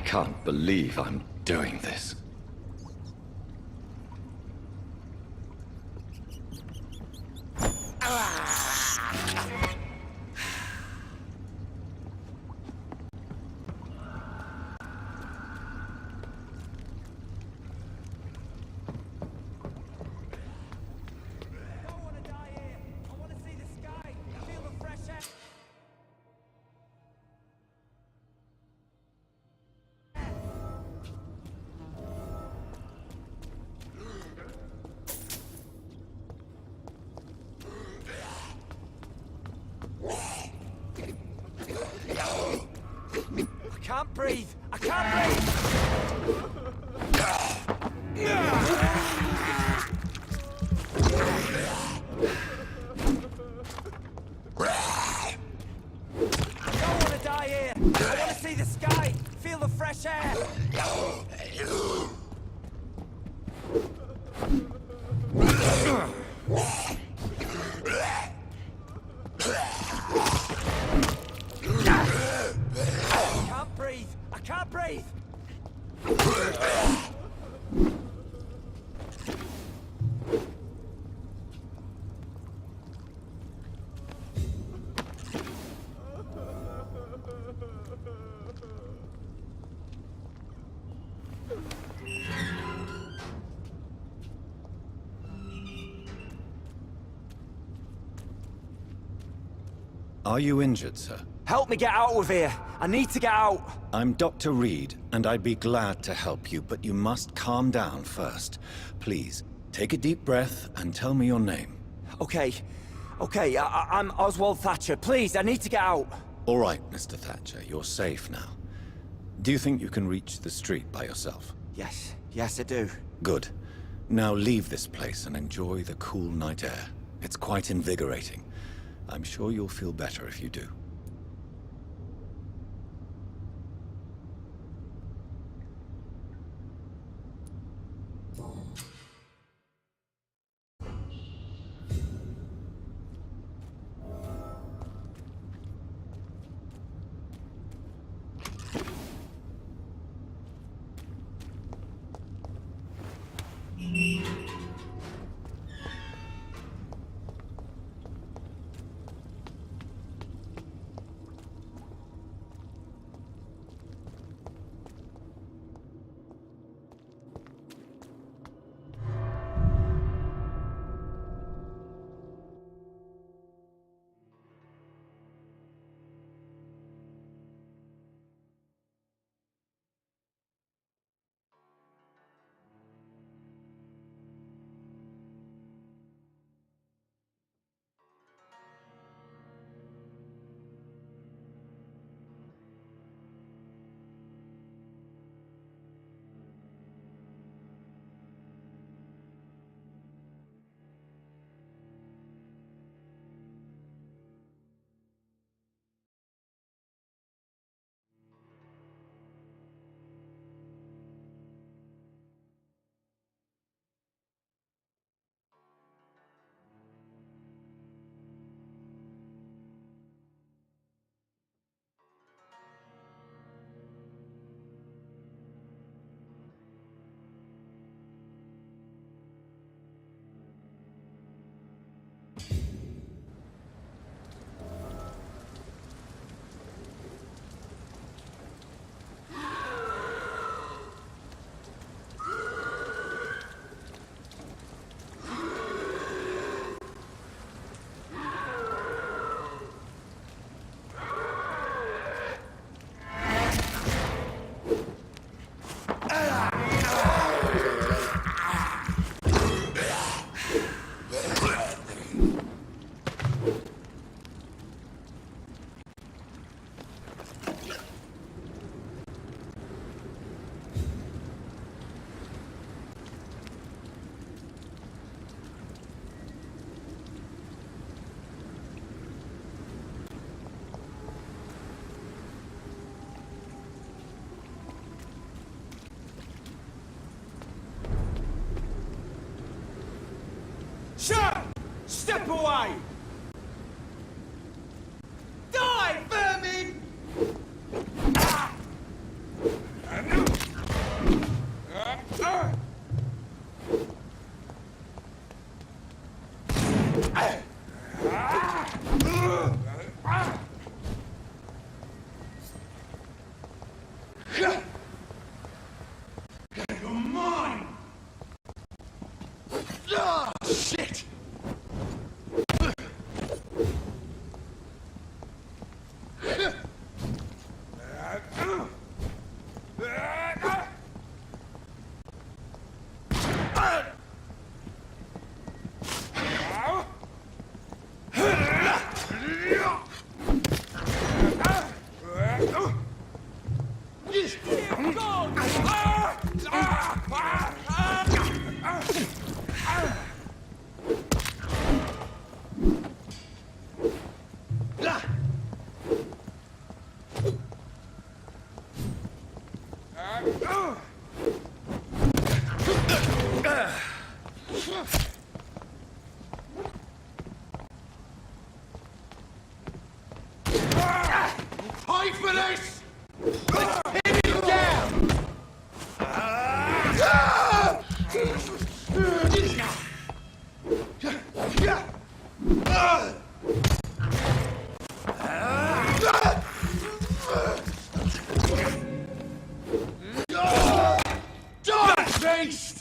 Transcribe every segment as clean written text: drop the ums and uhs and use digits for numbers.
can't believe I'm doing this. I can't breathe! I can't breathe! I don't want to die here! I want to see the sky! Feel the fresh air! I can't breathe! Are you injured, sir? Help me get out of here! I need to get out! I'm Dr. Reed, and I'd be glad to help you, but you must calm down first. Please, take a deep breath and tell me your name. Okay. I'm Oswald Thatcher. Please, I need to get out. All right, Mr. Thatcher, you're safe now. Do you think you can reach the street by yourself? Yes, I do. Good. Now leave this place and enjoy the cool night air. It's quite invigorating. I'm sure you'll feel better if you do. Shut! Step away! Die, vermin! You're mine! Ah, shit! Fight for this! Let's pin him down! Die, beast!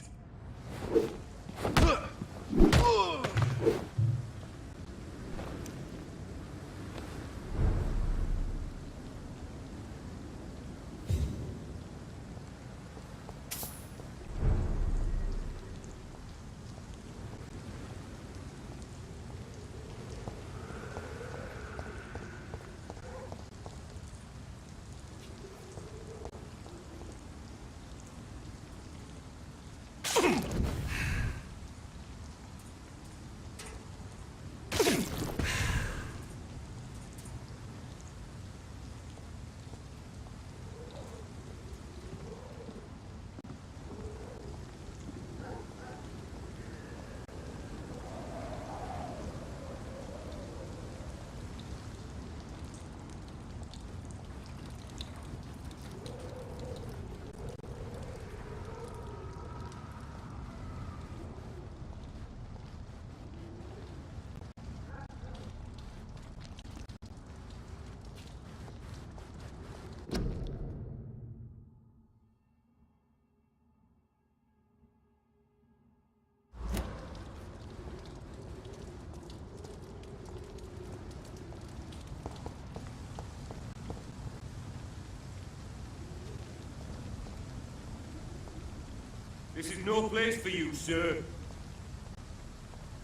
This is no place for you, sir.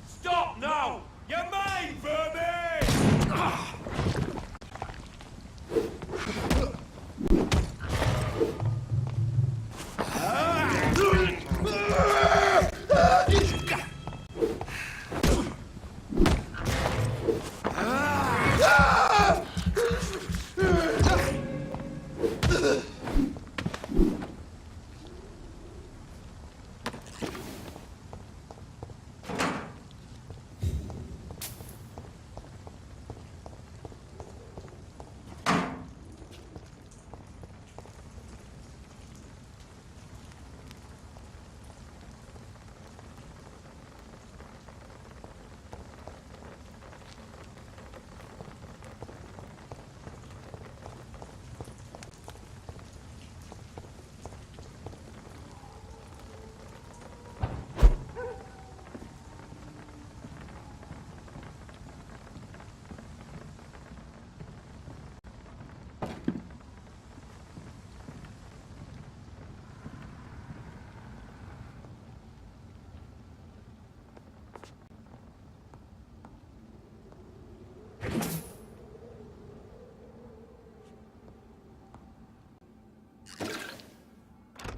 Stop now! You're mine, vermin!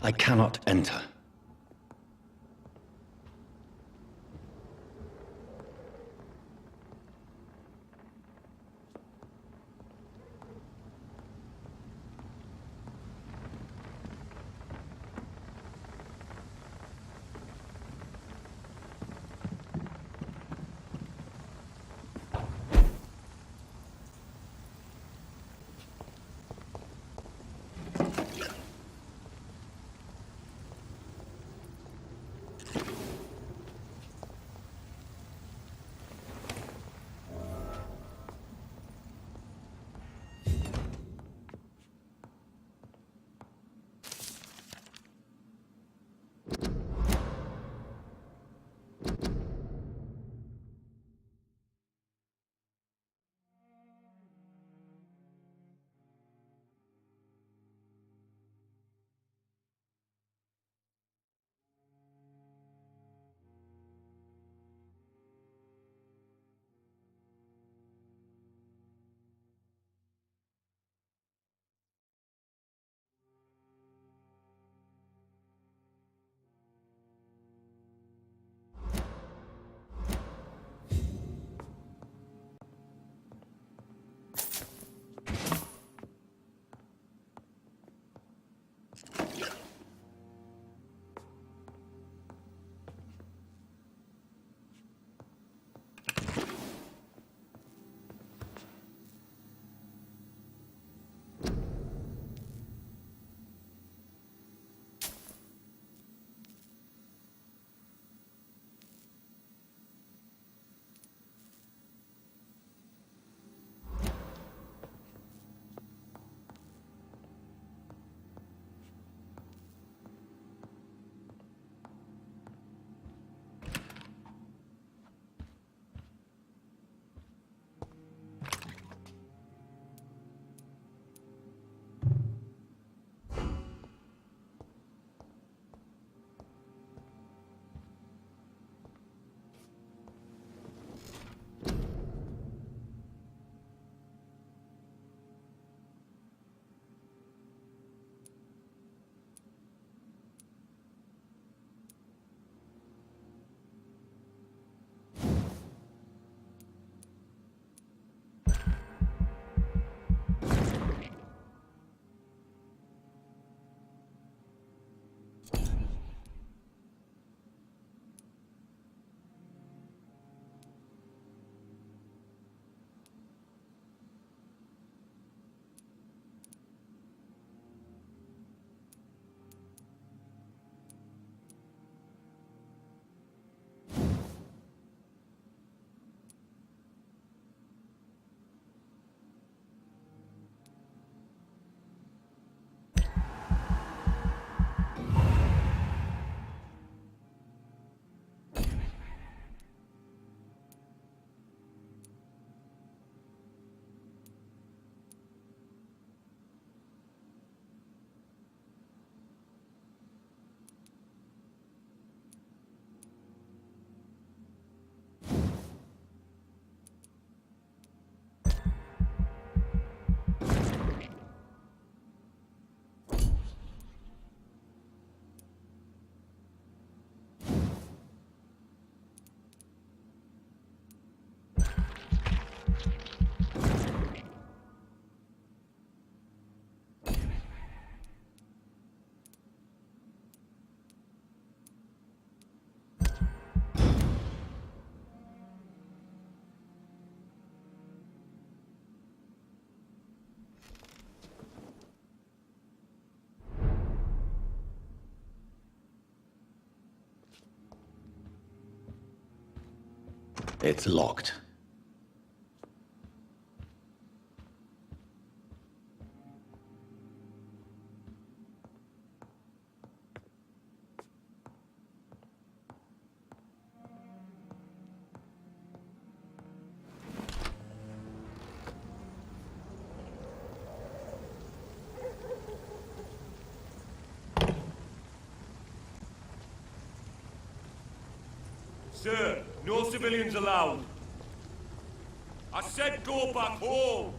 I cannot enter. It's locked. Sir, no civilians allowed. I said go back home!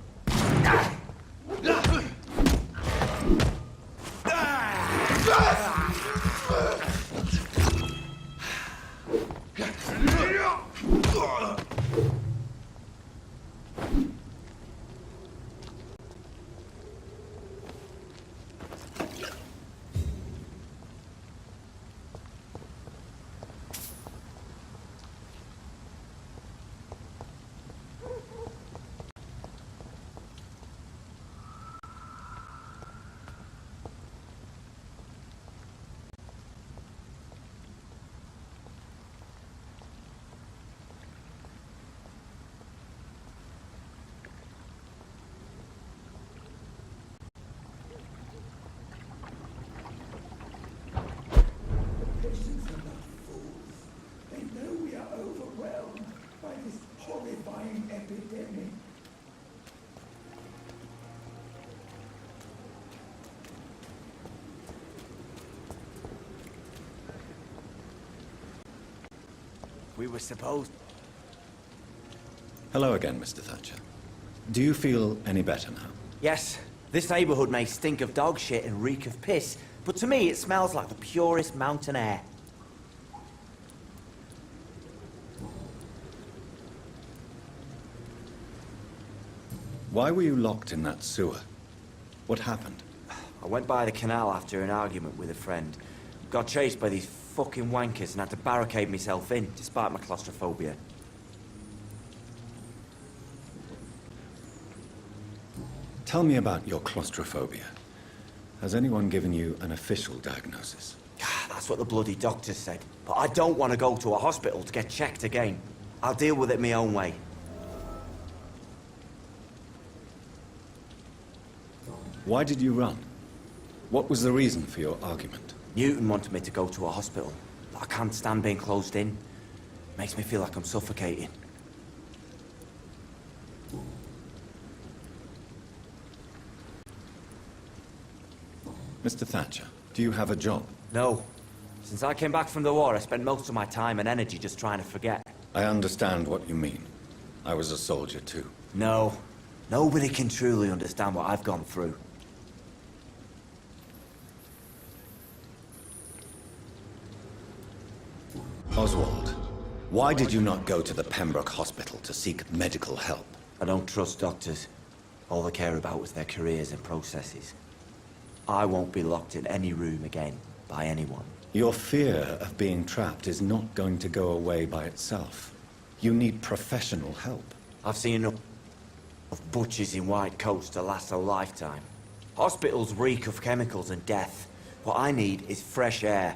We were supposed... Hello again, Mr. Thatcher. Do you feel any better now? Yes, this neighborhood may stink of dog shit and reek of piss, but to me it smells like the purest mountain air. Why were you locked in that sewer? What happened? I went by the canal after an argument with a friend. Got chased by these fucking wankers and had to barricade myself in, despite my claustrophobia. Tell me about your claustrophobia. Has anyone given you an official diagnosis? That's what the bloody doctors said. But I don't want to go to a hospital to get checked again. I'll deal with it my own way. Why did you run? What was the reason for your argument? Newton wanted me to go to a hospital, but I can't stand being closed in. Makes me feel like I'm suffocating. Mr. Thatcher, do you have a job? No. Since I came back from the war, I spent most of my time and energy just trying to forget. I understand what you mean. I was a soldier too. No. Nobody can truly understand what I've gone through. Oswald, why did you not go to the Pembroke Hospital to seek medical help? I don't trust doctors. All they care about was their careers and processes. I won't be locked in any room again by anyone. Your fear of being trapped is not going to go away by itself. You need professional help. I've seen enough of butchers in white coats to last a lifetime. Hospitals reek of chemicals and death. What I need is fresh air.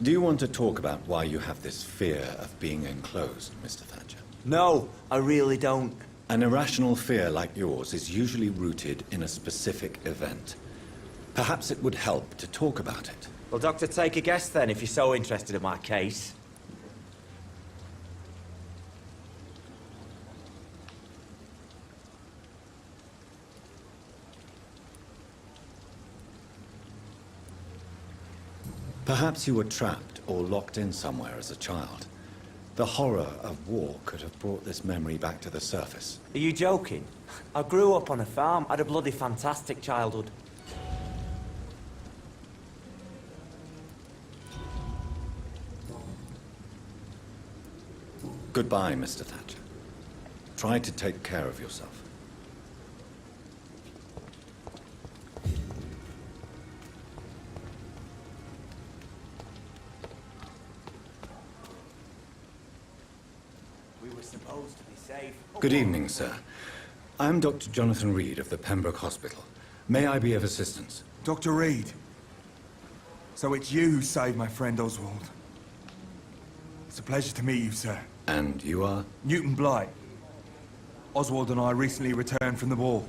Do you want to talk about why you have this fear of being enclosed, Mr. Thatcher? No, I really don't. An irrational fear like yours is usually rooted in a specific event. Perhaps it would help to talk about it. Well, Doctor, take a guess then, if you're so interested in my case. Perhaps you were trapped or locked in somewhere as a child. The horror of war could have brought this memory back to the surface. Are you joking? I grew up on a farm, had a bloody fantastic childhood. Goodbye, Mr. Thatcher. Try to take care of yourself. We were supposed to be safe. Good evening, sir. I'm Dr. Jonathan Reed of the Pembroke Hospital. May I be of assistance? Dr. Reed. So it's you who saved my friend Oswald. It's a pleasure to meet you, sir. And you are? Newton Blight. Oswald and I recently returned from the war.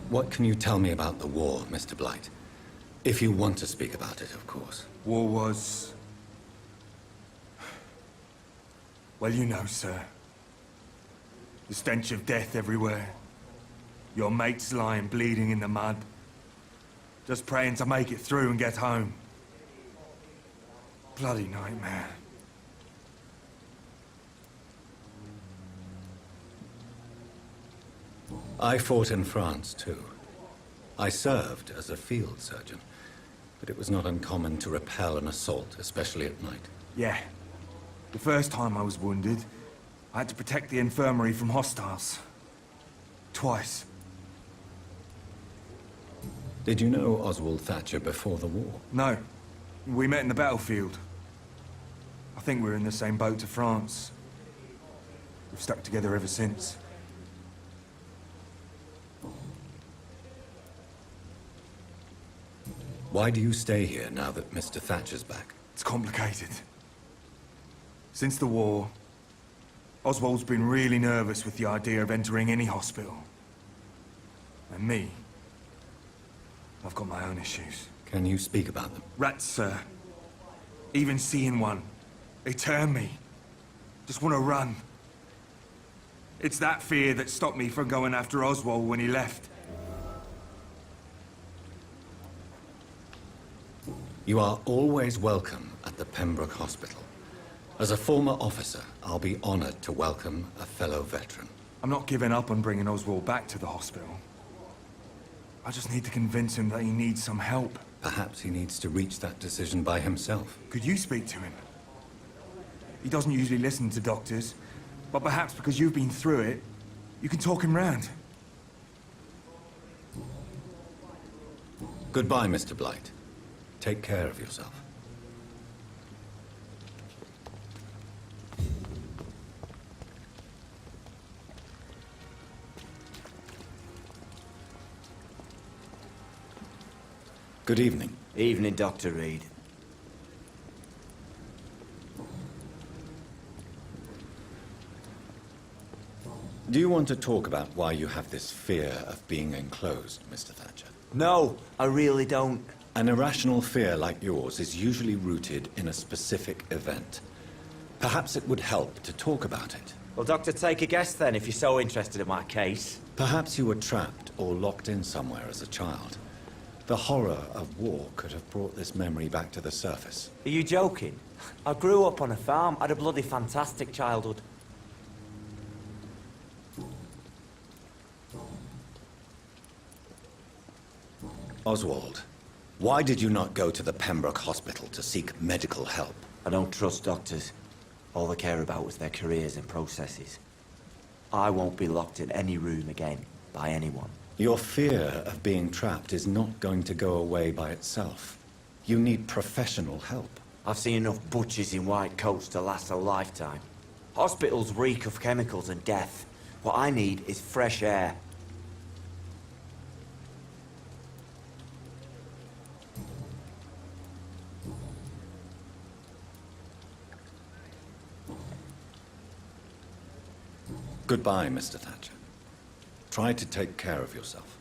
What can you tell me about the war, Mr. Blight? If you want to speak about it, of course. War was... well, you know, sir. The stench of death everywhere. Your mates lying bleeding in the mud. Just praying to make it through and get home. Bloody nightmare. I fought in France, too. I served as a field surgeon, but it was not uncommon to repel an assault, especially at night. Yeah. The first time I was wounded, I had to protect the infirmary from hostiles. Twice. Did you know Oswald Thatcher before the war? No. We met in the battlefield. I think we're in the same boat to France. We've stuck together ever since. Why do you stay here now that Mr. Thatcher's back? It's complicated. Since the war, Oswald's been really nervous with the idea of entering any hospital. And me, I've got my own issues. Can you speak about them? Rats, sir. Even seeing one, they turn me. Just want to run. It's that fear that stopped me from going after Oswald when he left. You are always welcome at the Pembroke Hospital. As a former officer, I'll be honored to welcome a fellow veteran. I'm not giving up on bringing Oswald back to the hospital. I just need to convince him that he needs some help. Perhaps he needs to reach that decision by himself. Could you speak to him? He doesn't usually listen to doctors, but perhaps because you've been through it, you can talk him round. Goodbye, Mr. Blight. Take care of yourself. Good evening. Evening, Dr. Reed. Do you want to talk about why you have this fear of being enclosed, Mr. Thatcher? No, I really don't. An irrational fear like yours is usually rooted in a specific event. Perhaps it would help to talk about it. Well, Doctor, take a guess then, if you're so interested in my case. Perhaps you were trapped or locked in somewhere as a child. The horror of war could have brought this memory back to the surface. Are you joking? I grew up on a farm, had a bloody fantastic childhood. Oswald, why did you not go to the Pembroke Hospital to seek medical help? I don't trust doctors. All they care about was their careers and processes. I won't be locked in any room again, by anyone. Your fear of being trapped is not going to go away by itself. You need professional help. I've seen enough butchers in white coats to last a lifetime. Hospitals reek of chemicals and death. What I need is fresh air. Goodbye, Mr. Thatcher. Try to take care of yourself.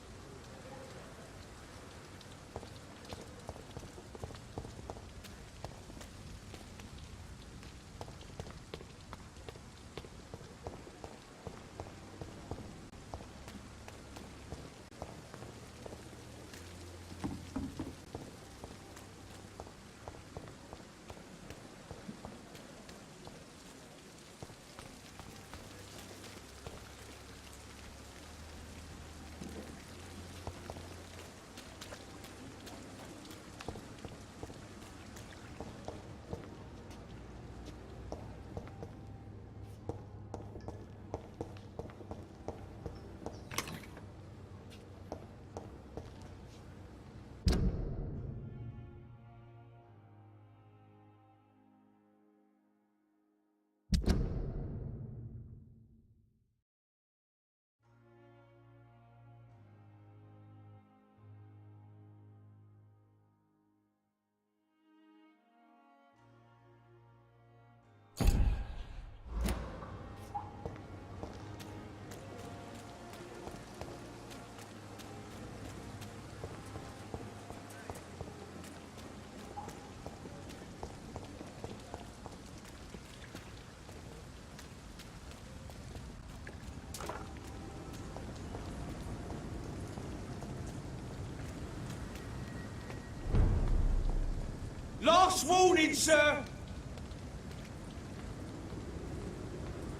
last warning, sir!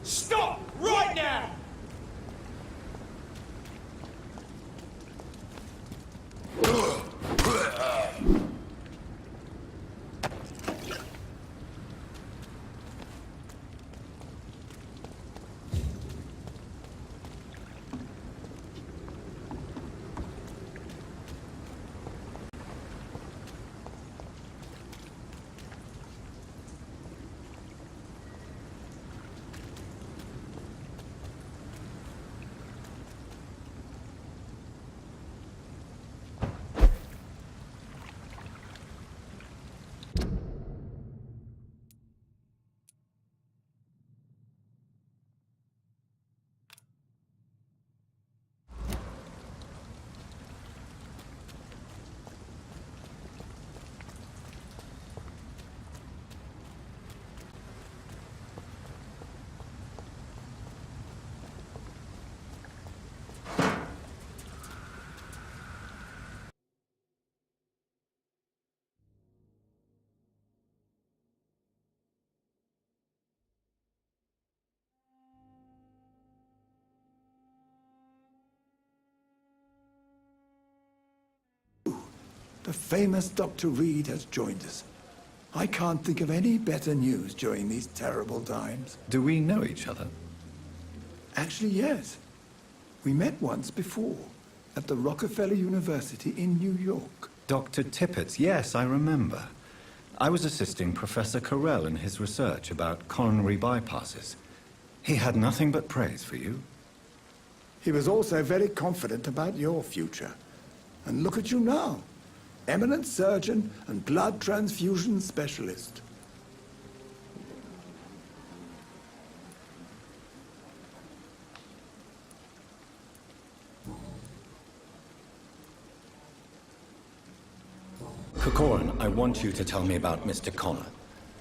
Stop right now! The famous Dr. Reed has joined us. I can't think of any better news during these terrible times. Do we know each other? Actually, yes. We met once before, at the Rockefeller University in New York. Dr. Tippett, yes, I remember. I was assisting Professor Carell in his research about coronary bypasses. He had nothing but praise for you. He was also very confident about your future. And look at you now. Eminent surgeon and blood transfusion specialist. Corcoran, I want you to tell me about Mr. Connor.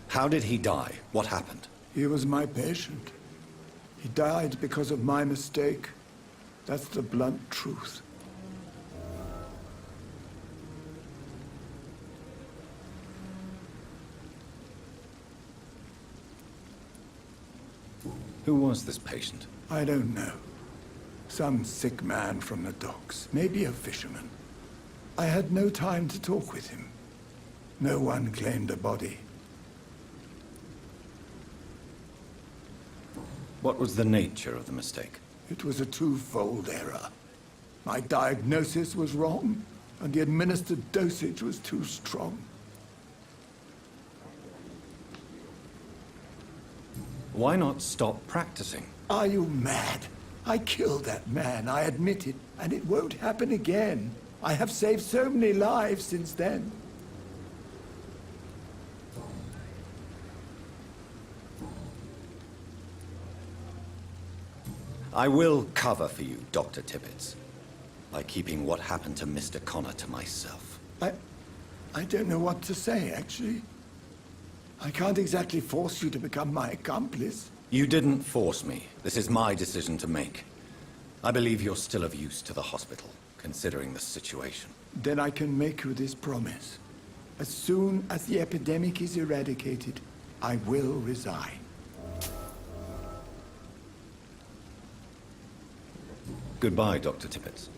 How did he die? What happened? He was my patient. He died because of my mistake. That's the blunt truth. Who was this patient? I don't know. Some sick man from the docks, maybe a fisherman. I had no time to talk with him. No one claimed a body. What was the nature of the mistake? It was a twofold error. My diagnosis was wrong, and the administered dosage was too strong. Why not stop practicing? Are you mad? I killed that man, I admit it, and it won't happen again. I have saved so many lives since then. I will cover for you, Dr. Tippett, by keeping what happened to Mr. Connor to myself. I don't know what to say, actually. I can't exactly force you to become my accomplice. You didn't force me. This is my decision to make. I believe you're still of use to the hospital, considering the situation. Then I can make you this promise. As soon as the epidemic is eradicated, I will resign. Goodbye, Dr. Tippett.